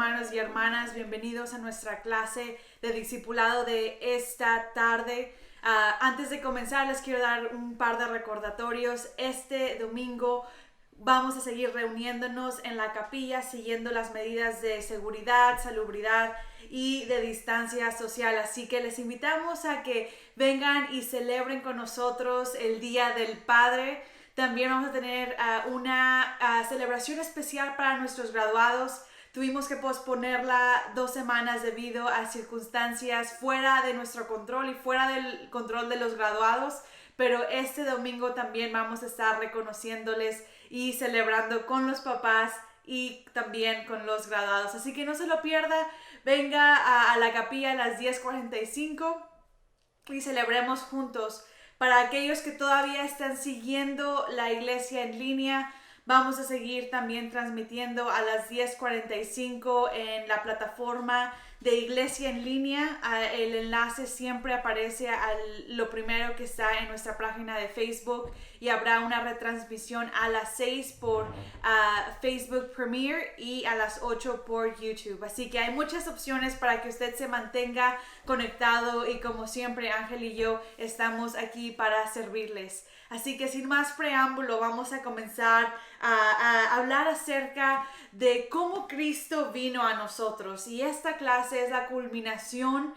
hermanos y hermanas, bienvenidos a nuestra clase de discipulado de esta tarde. Antes de comenzar les quiero dar un par de recordatorios. Este domingo vamos a seguir reuniéndonos en la capilla siguiendo las medidas de seguridad, salubridad y de distancia social. Así que les invitamos a que vengan y celebren con nosotros el Día del Padre. También vamos a tener una celebración especial para nuestros graduados. Tuvimos que posponerla 2 semanas debido a circunstancias fuera de nuestro control y fuera del control de los graduados. Pero este domingo también vamos a estar reconociéndoles y celebrando con los papás y también con los graduados. Así que no se lo pierda. Venga a la capilla a las 10:45 y celebremos juntos. Para aquellos que todavía están siguiendo la iglesia en línea, vamos a seguir también transmitiendo a las 10:45 en la plataforma de iglesia en línea. El enlace siempre aparece lo primero que está en nuestra página de Facebook y habrá una retransmisión a las 6 por Facebook Premiere y a las 8 por YouTube. Así que hay muchas opciones para que usted se mantenga conectado y como siempre Ángel y yo estamos aquí para servirles. Así que sin más preámbulo vamos a comenzar a hablar acerca de cómo Cristo vino a nosotros. Y esta clase es la culminación,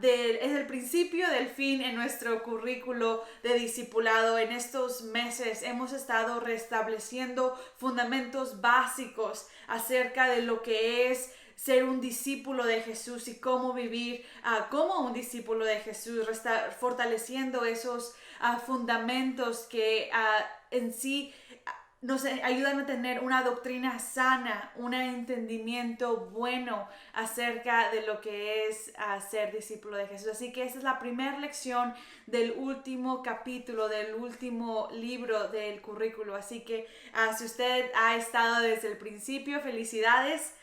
es el principio del fin en nuestro currículo de discipulado. En estos meses hemos estado restableciendo fundamentos básicos acerca de lo que es ser un discípulo de Jesús y cómo vivir como un discípulo de Jesús, fortaleciendo esos fundamentos que en sí nos ayudan a tener una doctrina sana, un entendimiento bueno acerca de lo que es ser discípulo de Jesús. Así que esta es la primera lección del último capítulo, del último libro del currículo. Así que si usted ha estado desde el principio, felicidades.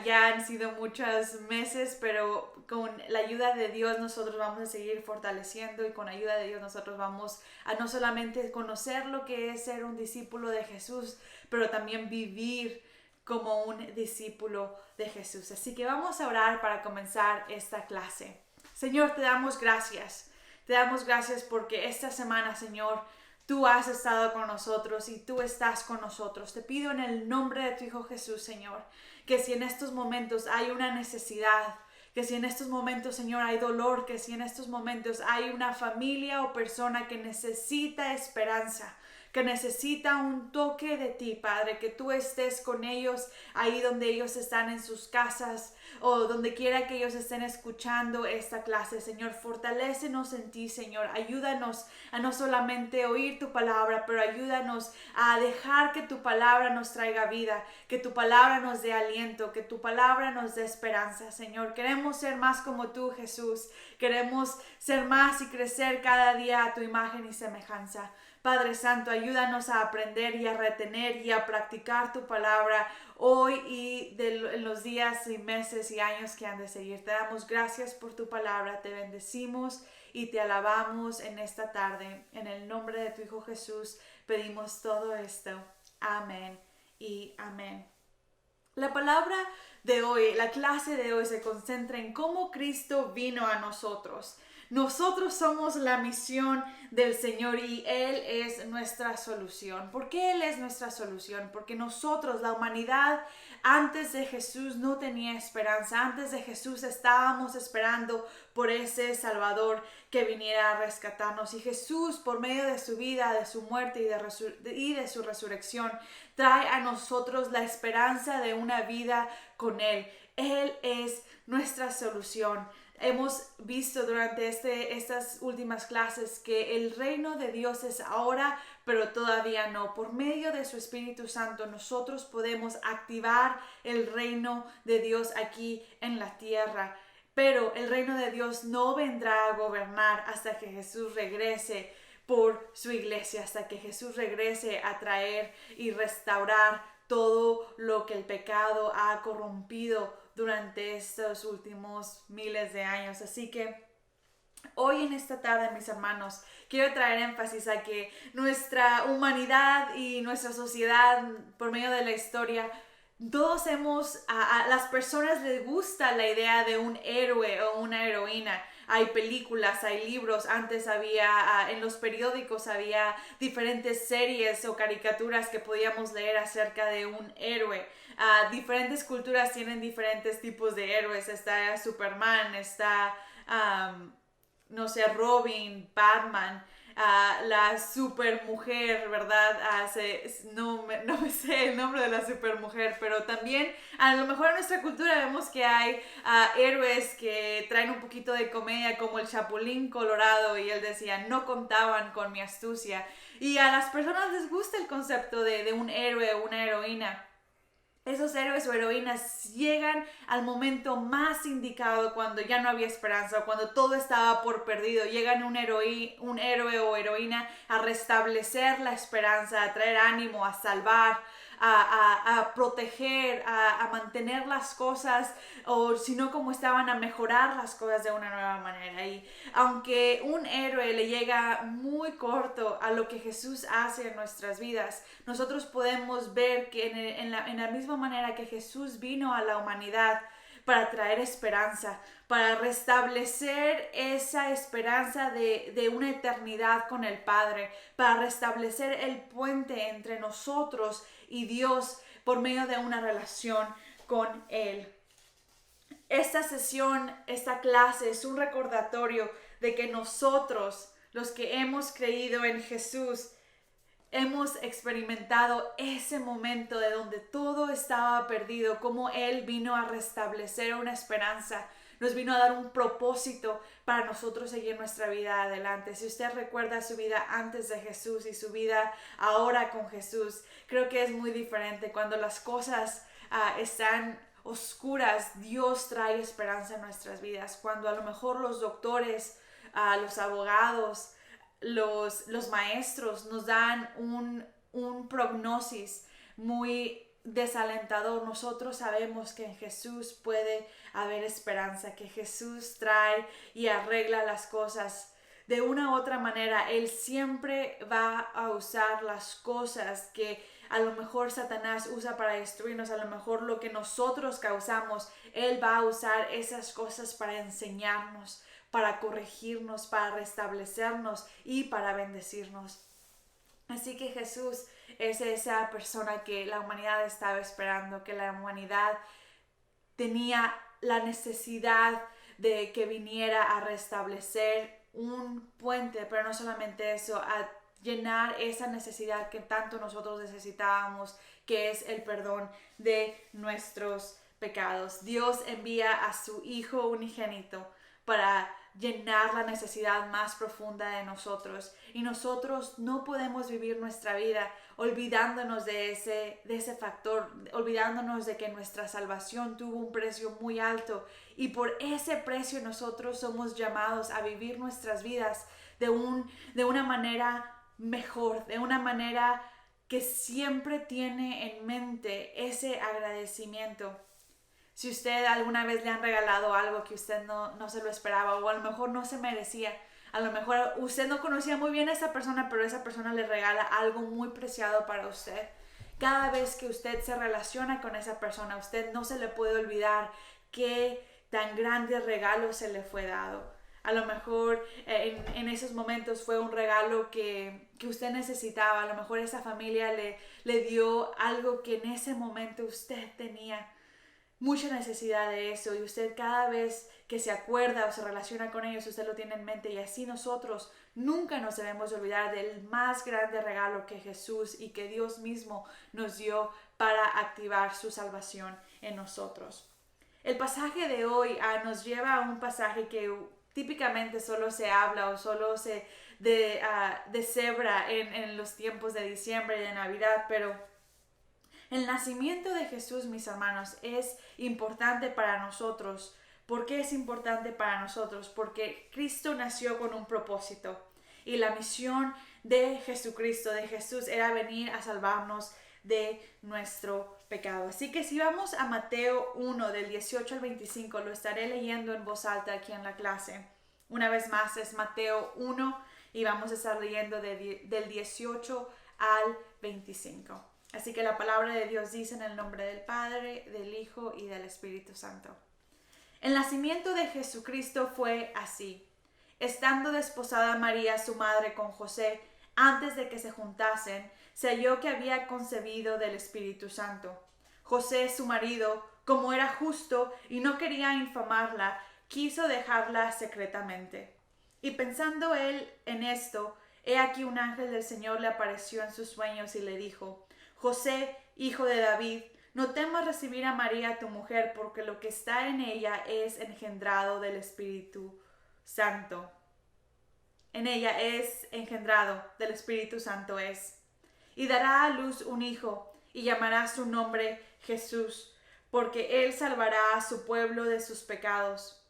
Ya han sido muchos meses, pero con la ayuda de Dios nosotros vamos a seguir fortaleciendo y con la ayuda de Dios nosotros vamos a no solamente conocer lo que es ser un discípulo de Jesús, pero también vivir como un discípulo de Jesús. Así que vamos a orar para comenzar esta clase. Señor, te damos gracias. Te damos gracias porque esta semana, Señor, tú has estado con nosotros y tú estás con nosotros. Te pido en el nombre de tu Hijo Jesús, Señor, que si en estos momentos hay una necesidad, que si en estos momentos, Señor, hay dolor, que si en estos momentos hay una familia o persona que necesita esperanza, que necesita un toque de ti, Padre, que tú estés con ellos ahí donde ellos están en sus casas o donde quiera que ellos estén escuchando esta clase. Señor, fortalécenos en ti, Señor. Ayúdanos a no solamente oír tu palabra, pero ayúdanos a dejar que tu palabra nos traiga vida, que tu palabra nos dé aliento, que tu palabra nos dé esperanza, Señor. Queremos ser más como tú, Jesús. Queremos ser más y crecer cada día a tu imagen y semejanza. Padre Santo, ayúdanos a aprender y a retener y a practicar tu palabra hoy y en los días y meses y años que han de seguir. Te damos gracias por tu palabra, te bendecimos y te alabamos en esta tarde. En el nombre de tu Hijo Jesús pedimos todo esto. Amén y amén. La palabra de hoy, la clase de hoy se concentra en cómo Cristo vino a nosotros. Nosotros somos la misión del Señor y Él es nuestra solución. ¿Por qué Él es nuestra solución? Porque nosotros, la humanidad, antes de Jesús no tenía esperanza. Antes de Jesús estábamos esperando por ese Salvador que viniera a rescatarnos. Y Jesús, por medio de su vida, de su muerte y de su resurrección, trae a nosotros la esperanza de una vida con Él. Él es nuestra solución. Hemos visto durante estas últimas clases que el reino de Dios es ahora, pero todavía no. Por medio de su Espíritu Santo nosotros podemos activar el reino de Dios aquí en la tierra. Pero el reino de Dios no vendrá a gobernar hasta que Jesús regrese por su iglesia, hasta que Jesús regrese a traer y restaurar todo lo que el pecado ha corrompido durante estos últimos miles de años. Así que hoy en esta tarde, mis hermanos, quiero traer énfasis a que nuestra humanidad y nuestra sociedad, por medio de la historia, todos a las personas les gusta la idea de un héroe o una heroína. Hay películas, hay libros, antes había, en los periódicos había diferentes series o caricaturas que podíamos leer acerca de un héroe. Diferentes culturas tienen diferentes tipos de héroes. Está Superman, está, no sé, Robin, Batman. La supermujer, ¿verdad? No me sé el nombre de la supermujer, pero también a lo mejor en nuestra cultura vemos que hay héroes que traen un poquito de comedia, como el Chapulín Colorado, y él decía, no contaban con mi astucia. Y a las personas les gusta el concepto de un héroe o una heroína. Esos héroes o heroínas llegan al momento más indicado cuando ya no había esperanza, cuando todo estaba por perdido. Llegan un héroe o heroína a restablecer la esperanza, a traer ánimo, a salvar, a proteger, a mantener las cosas, o si no como estaban, a mejorar las cosas de una nueva manera. Y aunque un héroe le llega muy corto a lo que Jesús hace en nuestras vidas, nosotros podemos ver que en la misma manera que Jesús vino a la humanidad para traer esperanza, para restablecer esa esperanza de una eternidad con el Padre, para restablecer el puente entre nosotros y Dios por medio de una relación con Él. Esta sesión, esta clase es un recordatorio de que nosotros, los que hemos creído en Jesús, hemos experimentado ese momento de donde todo estaba perdido, como Él vino a restablecer una esperanza, nos vino a dar un propósito para nosotros seguir nuestra vida adelante. Si usted recuerda su vida antes de Jesús y su vida ahora con Jesús, creo que es muy diferente. Cuando las cosas están oscuras, Dios trae esperanza en nuestras vidas. Cuando a lo mejor los doctores, los abogados, los maestros nos dan un prognosis muy desalentador, nosotros sabemos que en Jesús puede haber esperanza, que Jesús trae y arregla las cosas. De una u otra manera, Él siempre va a usar las cosas que a lo mejor Satanás usa para destruirnos, a lo mejor lo que nosotros causamos, Él va a usar esas cosas para enseñarnos, para corregirnos, para restablecernos y para bendecirnos. Así que Jesús es esa persona que la humanidad estaba esperando, que la humanidad tenía la necesidad de que viniera a restablecer un puente, pero no solamente eso, a llenar esa necesidad que tanto nosotros necesitábamos, que es el perdón de nuestros pecados. Dios envía a su Hijo unigénito para llenar la necesidad más profunda de nosotros, y nosotros no podemos vivir nuestra vida olvidándonos de ese factor, olvidándonos de que nuestra salvación tuvo un precio muy alto, y por ese precio nosotros somos llamados a vivir nuestras vidas de una manera mejor, de una manera que siempre tiene en mente ese agradecimiento. Si usted alguna vez le han regalado algo que usted no se lo esperaba, o a lo mejor no se merecía, a lo mejor usted no conocía muy bien a esa persona, pero esa persona le regala algo muy preciado para usted. Cada vez que usted se relaciona con esa persona, usted no se le puede olvidar qué tan grande regalo se le fue dado. A lo mejor en esos momentos fue un regalo que usted necesitaba. A lo mejor esa familia le dio algo que en ese momento usted tenía mucha necesidad de eso, y usted cada vez que se acuerda o se relaciona con ellos, usted lo tiene en mente. Y así nosotros nunca nos debemos olvidar del más grande regalo que Jesús y que Dios mismo nos dio para activar su salvación en nosotros. El pasaje de hoy nos lleva a un pasaje que típicamente solo se habla o solo se deshebra en los tiempos de diciembre y de Navidad, pero el nacimiento de Jesús, mis hermanos, es importante para nosotros. ¿Por qué es importante para nosotros? Porque Cristo nació con un propósito, y la misión de Jesucristo, de Jesús, era venir a salvarnos de nuestro pecado. Así que si vamos a Mateo 1, del 18 al 25, lo estaré leyendo en voz alta aquí en la clase. Una vez más, es Mateo 1 y vamos a estar leyendo del 18 al 25. Así que la palabra de Dios dice en el nombre del Padre, del Hijo y del Espíritu Santo. El nacimiento de Jesucristo fue así. Estando desposada María, su madre, con José, antes de que se juntasen, se halló que había concebido del Espíritu Santo. José, su marido, como era justo y no quería infamarla, quiso dejarla secretamente. Y pensando él en esto, he aquí un ángel del Señor le apareció en sus sueños y le dijo: José, hijo de David, no temas recibir a María tu mujer, porque lo que está en ella es engendrado del Espíritu Santo. En ella es engendrado del Espíritu Santo es. Y dará a luz un hijo, y llamará su nombre Jesús, porque él salvará a su pueblo de sus pecados.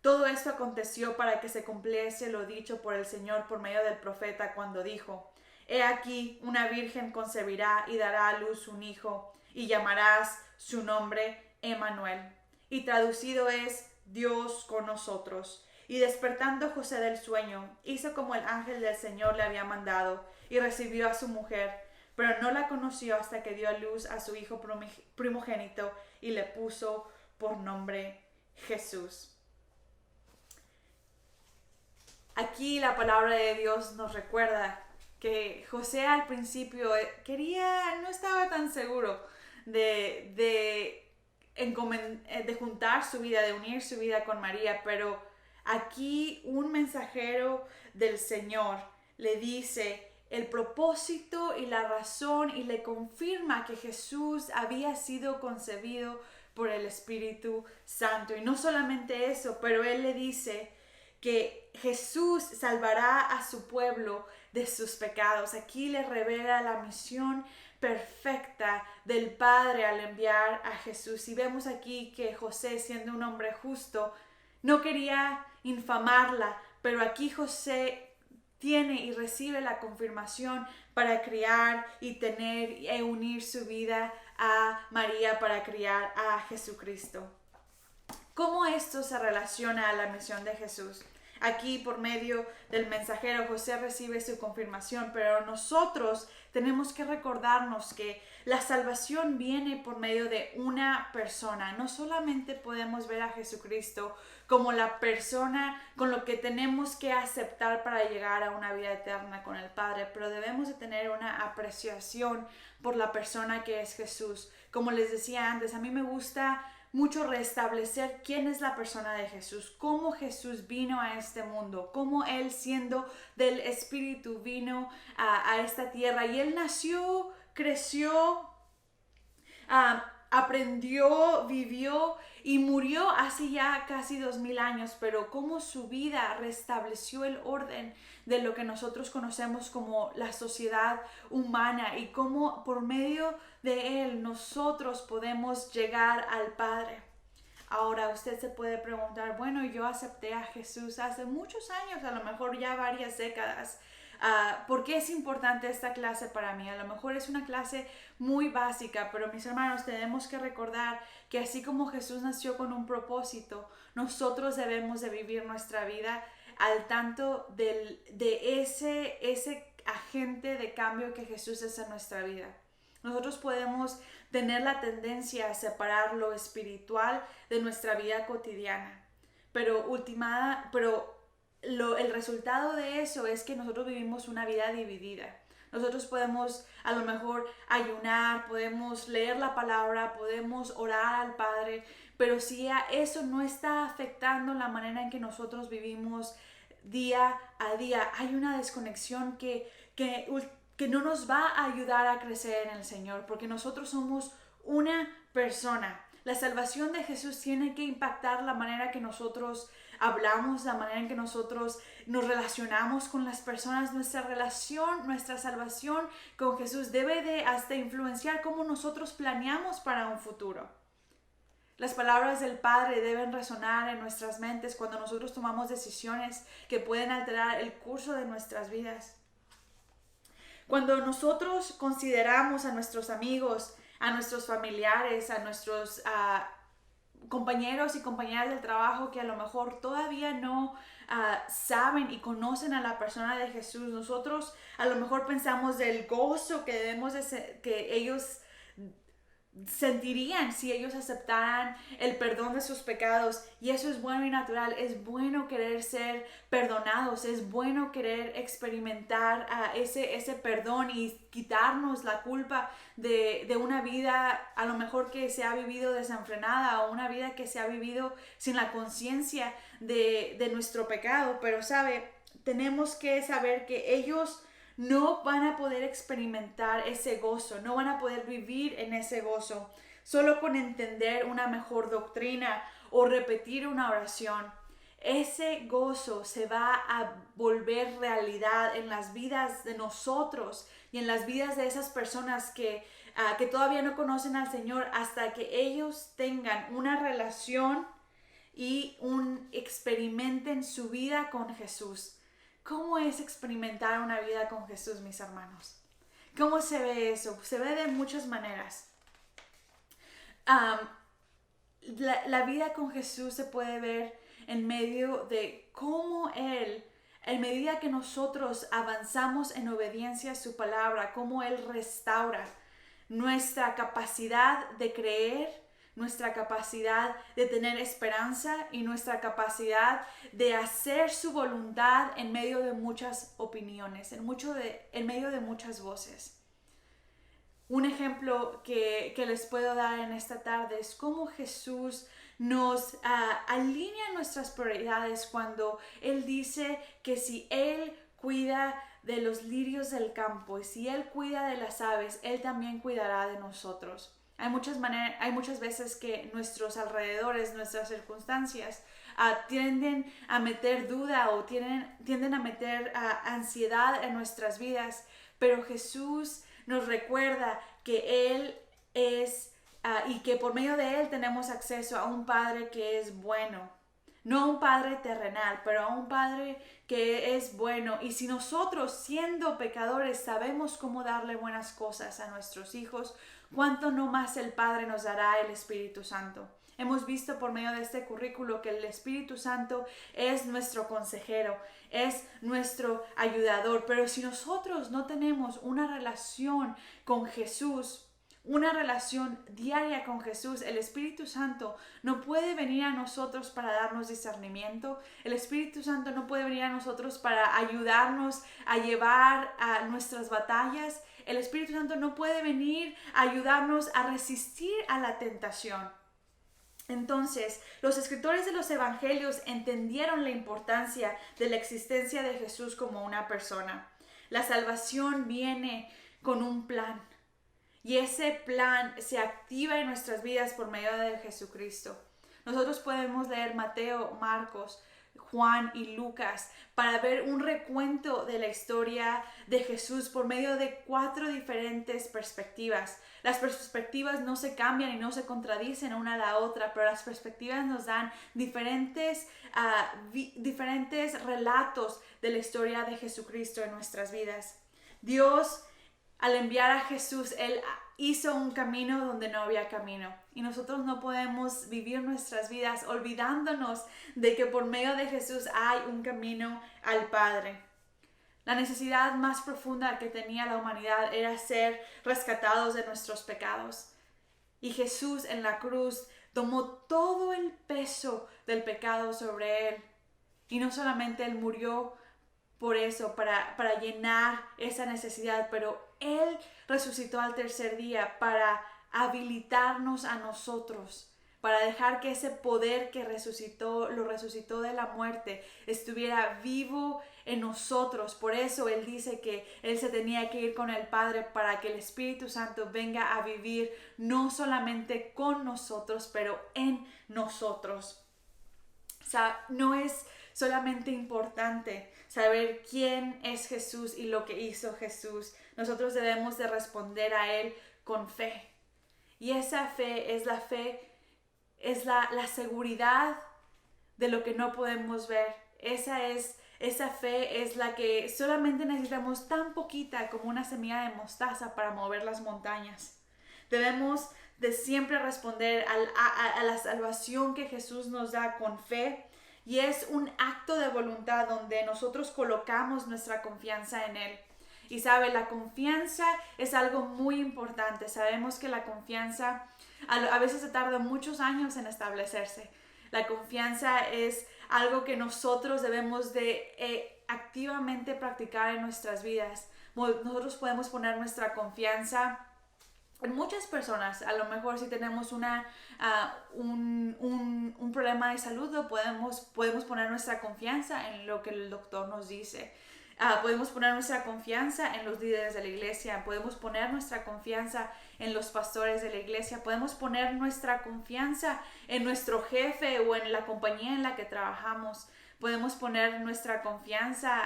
Todo esto aconteció para que se cumpliese lo dicho por el Señor por medio del profeta cuando dijo: He aquí, una virgen concebirá y dará a luz un hijo, y llamarás su nombre Emmanuel. Y traducido es Dios con nosotros. Y despertando José del sueño, hizo como el ángel del Señor le había mandado, y recibió a su mujer, pero no la conoció hasta que dio a luz a su hijo primogénito, y le puso por nombre Jesús. Aquí la palabra de Dios nos recuerda que José al principio no estaba tan seguro de juntar su vida, de unir su vida con María, pero aquí un mensajero del Señor le dice el propósito y la razón y le confirma que Jesús había sido concebido por el Espíritu Santo. Y no solamente eso, pero él le dice que Jesús salvará a su pueblo de sus pecados. Aquí le revela la misión perfecta del Padre al enviar a Jesús. Y vemos aquí que José, siendo un hombre justo, no quería infamarla, pero aquí José tiene y recibe la confirmación para criar y tener y unir su vida a María para criar a Jesucristo. ¿Cómo esto se relaciona a la misión de Jesús? Aquí, por medio del mensajero, José recibe su confirmación, pero nosotros tenemos que recordarnos que la salvación viene por medio de una persona. No solamente podemos ver a Jesucristo como la persona con lo que tenemos que aceptar para llegar a una vida eterna con el Padre, pero debemos de tener una apreciación por la persona que es Jesús. Como les decía antes, a mí me gusta mucho restablecer quién es la persona de Jesús, cómo Jesús vino a este mundo, cómo Él, siendo del Espíritu, vino a esta tierra. Y Él nació, creció, aprendió, vivió y murió hace ya casi 2000 años, pero cómo su vida restableció el orden de lo que nosotros conocemos como la sociedad humana y cómo por medio de él nosotros podemos llegar al Padre. Ahora usted se puede preguntar, bueno, yo acepté a Jesús hace muchos años, a lo mejor ya varias décadas. ¿Por qué es importante esta clase para mí? A lo mejor es una clase muy básica, pero mis hermanos, tenemos que recordar que así como Jesús nació con un propósito, nosotros debemos de vivir nuestra vida al tanto de ese agente de cambio que Jesús es en nuestra vida. Nosotros podemos tener la tendencia a separar lo espiritual de nuestra vida cotidiana, pero el resultado de eso es que nosotros vivimos una vida dividida. Nosotros podemos a lo mejor ayunar, podemos leer la palabra, podemos orar al Padre, pero si eso no está afectando la manera en que nosotros vivimos día a día, hay una desconexión que no nos va a ayudar a crecer en el Señor, porque nosotros somos una persona. La salvación de Jesús tiene que impactar la manera que nosotros hablamos, la manera en que nosotros nos relacionamos con las personas. Nuestra relación, nuestra salvación con Jesús debe de hasta influenciar cómo nosotros planeamos para un futuro. Las palabras del Padre deben resonar en nuestras mentes cuando nosotros tomamos decisiones que pueden alterar el curso de nuestras vidas. Cuando nosotros consideramos a nuestros amigos, a nuestros familiares, a nuestros compañeros y compañeras del trabajo que a lo mejor todavía no saben y conocen a la persona de Jesús. Nosotros a lo mejor pensamos del gozo que debemos que ellos sentirían si ellos aceptaran el perdón de sus pecados, y eso es bueno y natural. Es bueno querer ser perdonados, es bueno querer experimentar ese perdón y quitarnos la culpa de una vida a lo mejor que se ha vivido desenfrenada, o una vida que se ha vivido sin la conciencia de nuestro pecado. Pero tenemos que saber que ellos no van a poder experimentar ese gozo, no van a poder vivir en ese gozo solo con entender una mejor doctrina o repetir una oración. Ese gozo se va a volver realidad en las vidas de nosotros y en las vidas de esas personas que todavía no conocen al Señor, hasta que ellos tengan una relación y experimenten su vida con Jesús. ¿Cómo es experimentar una vida con Jesús, mis hermanos? ¿Cómo se ve eso? Se ve de muchas maneras. La vida con Jesús se puede ver en medio de cómo Él, en medida que nosotros avanzamos en obediencia a su palabra, cómo Él restaura nuestra capacidad de creer, nuestra capacidad de tener esperanza y nuestra capacidad de hacer su voluntad en medio de muchas opiniones, en medio de muchas voces. Un ejemplo que les puedo dar en esta tarde es cómo Jesús nos alinea nuestras prioridades cuando Él dice que si Él cuida de los lirios del campo y si Él cuida de las aves, Él también cuidará de nosotros. Hay muchas veces que nuestros alrededores, nuestras circunstancias tienden a meter duda o tienden a meter ansiedad en nuestras vidas, pero Jesús nos recuerda que Él es y que por medio de Él tenemos acceso a un Padre que es bueno. No a un Padre terrenal, pero a un Padre que es bueno. Y si nosotros, siendo pecadores, sabemos cómo darle buenas cosas a nuestros hijos, ¿cuánto no más el Padre nos dará el Espíritu Santo? Hemos visto por medio de este currículo que el Espíritu Santo es nuestro consejero, es nuestro ayudador. Pero si nosotros no tenemos una relación con Jesús, una relación diaria con Jesús, el Espíritu Santo no puede venir a nosotros para darnos discernimiento. El Espíritu Santo no puede venir a nosotros para ayudarnos a llevar a nuestras batallas. El Espíritu Santo no puede venir a ayudarnos a resistir a la tentación. Entonces, los escritores de los evangelios entendieron la importancia de la existencia de Jesús como una persona. La salvación viene con un plan. Y ese plan se activa en nuestras vidas por medio de Jesucristo. Nosotros podemos leer Mateo, Marcos, Juan y Lucas para ver un recuento de la historia de Jesús por medio de 4 diferentes perspectivas. Las perspectivas no se cambian y no se contradicen una a la otra, pero las perspectivas nos dan diferentes relatos de la historia de Jesucristo en nuestras vidas. Dios, al enviar a Jesús, Él hizo un camino donde no había camino. Y nosotros no podemos vivir nuestras vidas olvidándonos de que por medio de Jesús hay un camino al Padre. La necesidad más profunda que tenía la humanidad era ser rescatados de nuestros pecados. Y Jesús en la cruz tomó todo el peso del pecado sobre Él. Y no solamente Él murió por eso, para llenar esa necesidad, pero Él resucitó al tercer día para habilitarnos a nosotros, para dejar que ese poder que lo resucitó de la muerte, estuviera vivo en nosotros. Por eso Él dice que Él se tenía que ir con el Padre para que el Espíritu Santo venga a vivir no solamente con nosotros, pero en nosotros. O sea, no es solamente importante saber quién es Jesús y lo que hizo Jesús. Nosotros debemos de responder a Él con fe. Y esa fe es la seguridad de lo que no podemos ver. Esa fe es la que solamente necesitamos tan poquita como una semilla de mostaza para mover las montañas. Debemos de siempre responder a la salvación que Jesús nos da con fe. Y es un acto de voluntad donde nosotros colocamos nuestra confianza en Él. Y sabe, la confianza es algo muy importante. Sabemos que la confianza a veces se tarda muchos años en establecerse. La confianza es algo que nosotros debemos de activamente practicar en nuestras vidas. Nosotros podemos poner nuestra confianza en muchas personas. A lo mejor si tenemos un problema de salud, podemos poner nuestra confianza en lo que el doctor nos dice. Podemos poner nuestra confianza en los líderes de la iglesia, podemos poner nuestra confianza en los pastores de la iglesia, podemos poner nuestra confianza en nuestro jefe o en la compañía en la que trabajamos, podemos poner nuestra confianza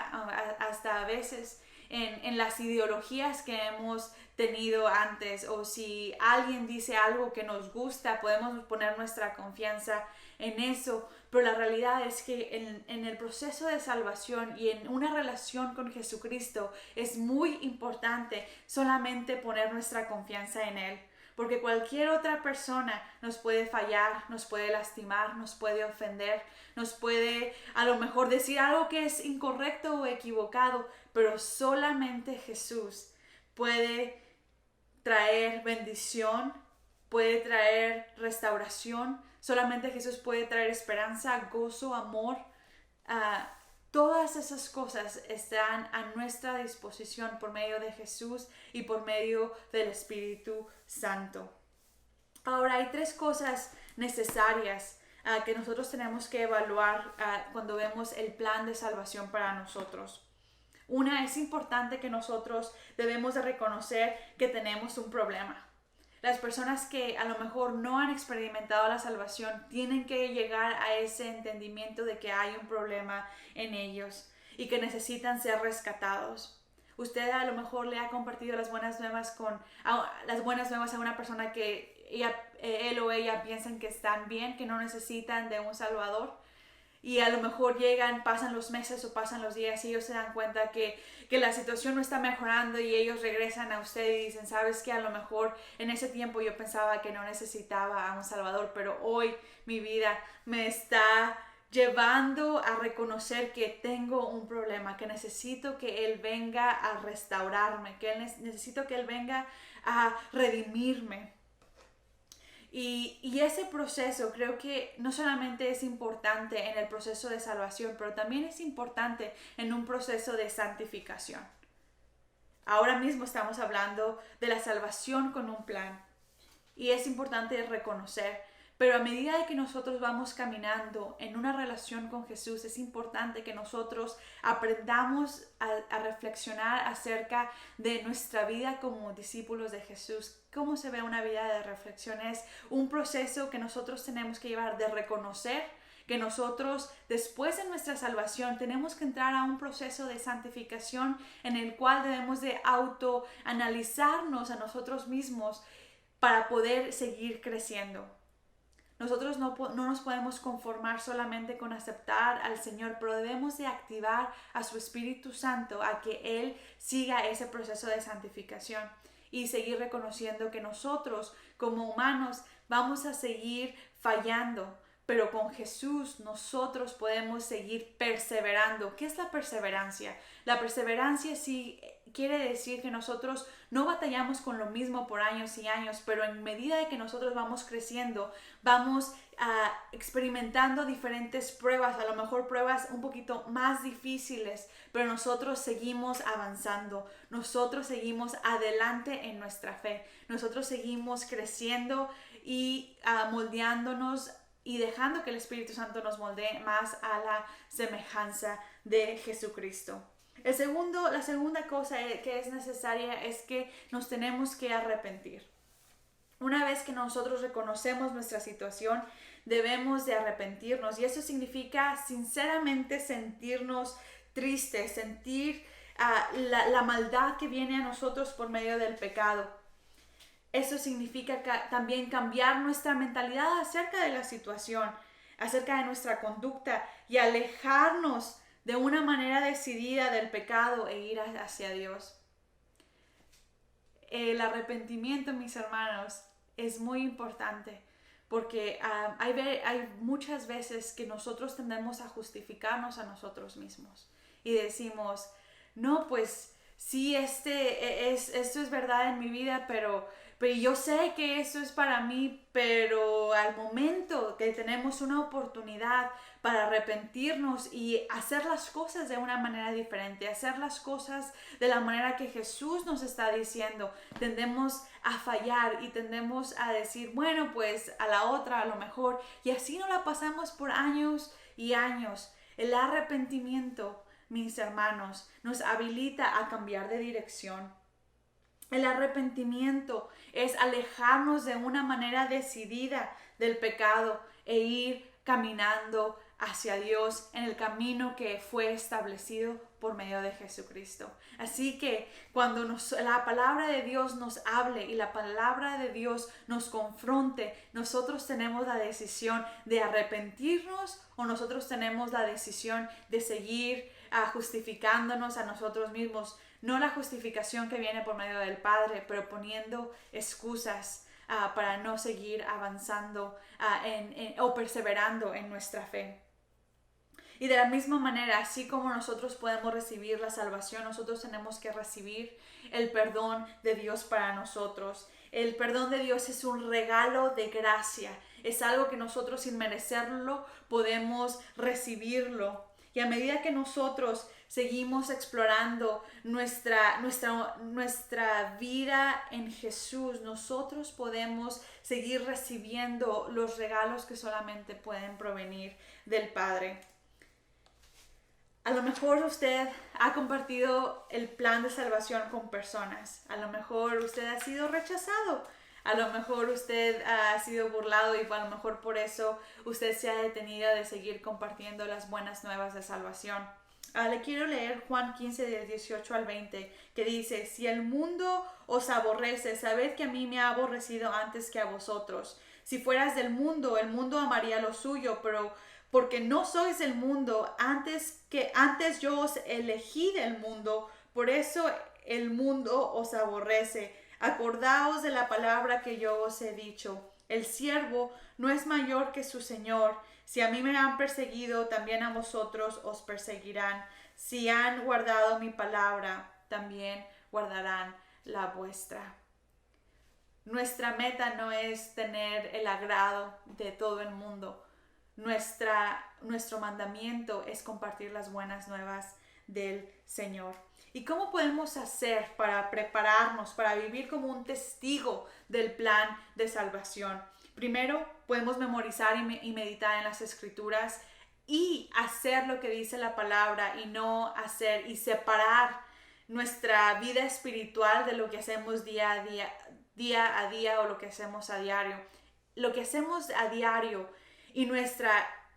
hasta a veces en las ideologías que hemos tenido antes, o si alguien dice algo que nos gusta, podemos poner nuestra confianza en eso. Pero la realidad es que en el proceso de salvación y en una relación con Jesucristo es muy importante solamente poner nuestra confianza en Él. Porque cualquier otra persona nos puede fallar, nos puede lastimar, nos puede ofender, nos puede a lo mejor decir algo que es incorrecto o equivocado, pero solamente Jesús puede traer bendición, puede traer restauración. Solamente Jesús puede traer esperanza, gozo, amor. Todas esas cosas están a nuestra disposición por medio de Jesús y por medio del Espíritu Santo. Ahora, hay 3 cosas necesarias que nosotros tenemos que evaluar cuando vemos el plan de salvación para nosotros. Una, es importante que nosotros debemos de reconocer que tenemos un problema. Las personas que a lo mejor no han experimentado la salvación tienen que llegar a ese entendimiento de que hay un problema en ellos y que necesitan ser rescatados. Usted a lo mejor le ha compartido las buenas nuevas a una persona que él o ella piensan que están bien, que no necesitan de un salvador. Y a lo mejor pasan los meses o pasan los días y ellos se dan cuenta que la situación no está mejorando y ellos regresan a usted y dicen, sabes que a lo mejor en ese tiempo yo pensaba que no necesitaba a un salvador, pero hoy mi vida me está llevando a reconocer que tengo un problema, que necesito que Él venga a restaurarme, que necesito que Él venga a redimirme. Y ese proceso creo que no solamente es importante en el proceso de salvación, pero también es importante en un proceso de santificación. Ahora mismo estamos hablando de la salvación con un plan y es importante reconocer, pero a medida de que nosotros vamos caminando en una relación con Jesús, es importante que nosotros aprendamos a reflexionar acerca de nuestra vida como discípulos de Jesús. ¿Cómo se ve una vida de reflexión? Es un proceso que nosotros tenemos que llevar de reconocer que nosotros después de nuestra salvación tenemos que entrar a un proceso de santificación en el cual debemos de autoanalizarnos a nosotros mismos para poder seguir creciendo. Nosotros no nos podemos conformar solamente con aceptar al Señor, pero debemos de activar a su Espíritu Santo a que Él siga ese proceso de santificación y seguir reconociendo que nosotros como humanos vamos a seguir fallando, pero con Jesús nosotros podemos seguir perseverando. ¿Qué es la perseverancia? La perseverancia sí quiere decir que nosotros no batallamos con lo mismo por años y años, pero en medida de que nosotros vamos creciendo, vamos experimentando diferentes pruebas, a lo mejor pruebas un poquito más difíciles, pero nosotros seguimos avanzando, nosotros seguimos adelante en nuestra fe, nosotros seguimos creciendo y moldeándonos y dejando que el Espíritu Santo nos moldee más a la semejanza de Jesucristo. La segunda cosa que es necesaria es que nos tenemos que arrepentir. Una vez que nosotros reconocemos nuestra situación, debemos de arrepentirnos y eso significa sinceramente sentirnos tristes, sentir la maldad que viene a nosotros por medio del pecado. Eso significa también cambiar nuestra mentalidad acerca de la situación, acerca de nuestra conducta y alejarnos de una manera decidida del pecado e ir hacia Dios. El arrepentimiento, mis hermanos, es muy importante porque hay muchas veces que nosotros tendemos a justificarnos a nosotros mismos y decimos, no, pues sí, esto es verdad en mi vida, pero yo sé que esto es para mí, pero al momento que tenemos una oportunidad para arrepentirnos y hacer las cosas de una manera diferente, hacer las cosas de la manera que Jesús nos está diciendo, tendemos a fallar y tendemos a decir, bueno, pues a la otra, a lo mejor, y así nos la pasamos por años y años. El arrepentimiento, mis hermanos, nos habilita a cambiar de dirección. El arrepentimiento es alejarnos de una manera decidida del pecado e ir caminando hacia Dios en el camino que fue establecido por medio de Jesucristo. Así que cuando la palabra de Dios nos hable y la palabra de Dios nos confronte, nosotros tenemos la decisión de arrepentirnos o nosotros tenemos la decisión de seguir justificándonos a nosotros mismos. No la justificación que viene por medio del Padre, pero poniendo excusas para no seguir avanzando o perseverando en nuestra fe. Y de la misma manera, así como nosotros podemos recibir la salvación, nosotros tenemos que recibir el perdón de Dios para nosotros. El perdón de Dios es un regalo de gracia. Es algo que nosotros sin merecerlo podemos recibirlo. Y a medida que nosotros seguimos explorando nuestra vida en Jesús, nosotros podemos seguir recibiendo los regalos que solamente pueden provenir del Padre. A lo mejor usted ha compartido el plan de salvación con personas. A lo mejor usted ha sido rechazado. A lo mejor usted ha sido burlado y a lo mejor por eso usted se ha detenido de seguir compartiendo las buenas nuevas de salvación. Le quiero leer Juan 15 del 18 al 20 que dice, si el mundo os aborrece, sabed que a mí me ha aborrecido antes que a vosotros. Si fueras del mundo, el mundo amaría lo suyo, pero porque no sois del mundo, antes yo os elegí del mundo, por eso el mundo os aborrece. Acordaos de la palabra que yo os he dicho. El siervo no es mayor que su señor. Si a mí me han perseguido, también a vosotros os perseguirán. Si han guardado mi palabra, también guardarán la vuestra. Nuestra meta no es tener el agrado de todo el mundo. Nuestro mandamiento es compartir las buenas nuevas del Señor. ¿Y cómo podemos hacer para prepararnos, para vivir como un testigo del plan de salvación? Primero, podemos memorizar y meditar en las Escrituras y hacer lo que dice la palabra y no hacer y separar nuestra vida espiritual de lo que hacemos día a día o lo que hacemos a diario. Lo que hacemos a diario y nuestra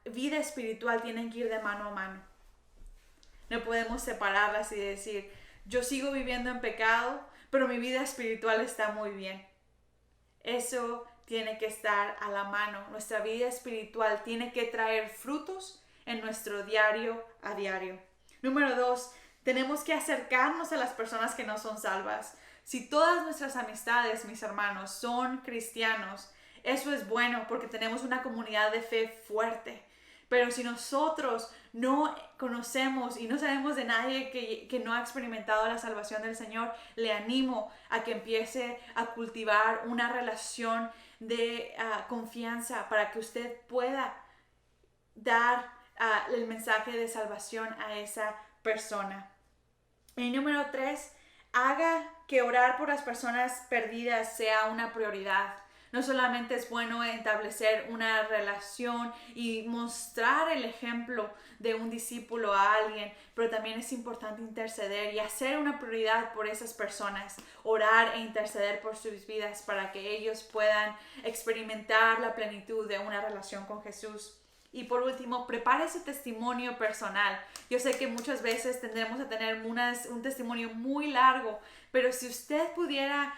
vida espiritual tienen que ir de mano a mano. No podemos separarlas y decir, yo sigo viviendo en pecado, pero mi vida espiritual está muy bien. Eso tiene que estar a la mano. Nuestra vida espiritual tiene que traer frutos en nuestro diario a diario. Número 2, tenemos que acercarnos a las personas que no son salvas. Si todas nuestras amistades, mis hermanos, son cristianos, eso es bueno porque tenemos una comunidad de fe fuerte. Pero si nosotros no conocemos y no sabemos de nadie que no ha experimentado la salvación del Señor, le animo a que empiece a cultivar una relación de confianza para que usted pueda dar el mensaje de salvación a esa persona. Y número 3, haga que orar por las personas perdidas sea una prioridad. No solamente es bueno establecer una relación y mostrar el ejemplo de un discípulo a alguien, pero también es importante interceder y hacer una prioridad por esas personas, orar e interceder por sus vidas para que ellos puedan experimentar la plenitud de una relación con Jesús. Y por último, prepare su testimonio personal. Yo sé que muchas veces tendremos a tener un testimonio muy largo, pero si usted pudiera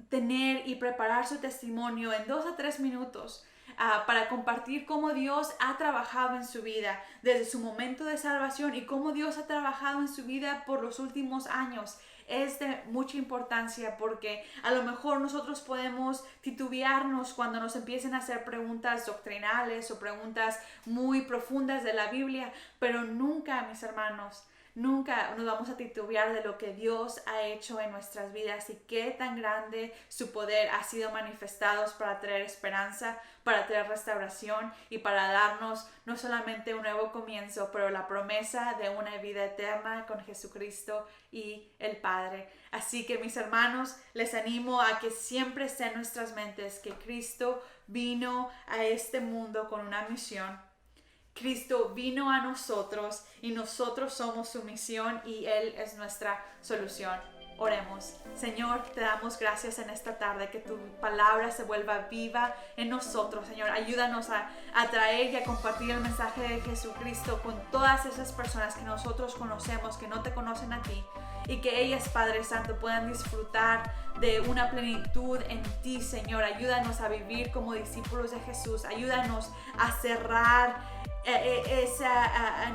tener y preparar su testimonio en 2 a 3 minutos para compartir cómo Dios ha trabajado en su vida desde su momento de salvación y cómo Dios ha trabajado en su vida por los últimos años. es de mucha importancia porque a lo mejor nosotros podemos titubearnos cuando nos empiecen a hacer preguntas doctrinales o preguntas muy profundas de la Biblia, pero nunca, mis hermanos, nunca nos vamos a titubear de lo que Dios ha hecho en nuestras vidas y qué tan grande su poder ha sido manifestado para traer esperanza, para traer restauración y para darnos no solamente un nuevo comienzo, pero la promesa de una vida eterna con Jesucristo y el Padre. Así que, mis hermanos, les animo a que siempre esté en nuestras mentes que Cristo vino a este mundo con una misión. Cristo vino a nosotros y nosotros somos su misión y Él es nuestra solución. Oremos. Señor, te damos gracias en esta tarde, que tu palabra se vuelva viva en nosotros. Señor, ayúdanos a traer y a compartir el mensaje de Jesucristo con todas esas personas que nosotros conocemos, que no te conocen a ti, y que ellas, Padre Santo, puedan disfrutar de una plenitud en ti, Señor. Ayúdanos a vivir como discípulos de Jesús. Ayúdanos a cerrar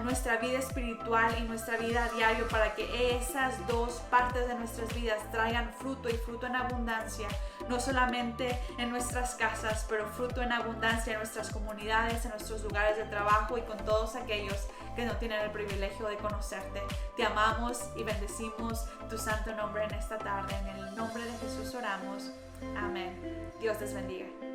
nuestra vida espiritual y nuestra vida a diario, para que esas dos partes de nuestras vidas traigan fruto, y fruto en abundancia, no solamente en nuestras casas, pero fruto en abundancia en nuestras comunidades, en nuestros lugares de trabajo y con todos aquellos que no tienen el privilegio de conocerte. Te amamos y bendecimos tu santo nombre en esta tarde. En el nombre de Jesús oramos. Amén. Dios les bendiga.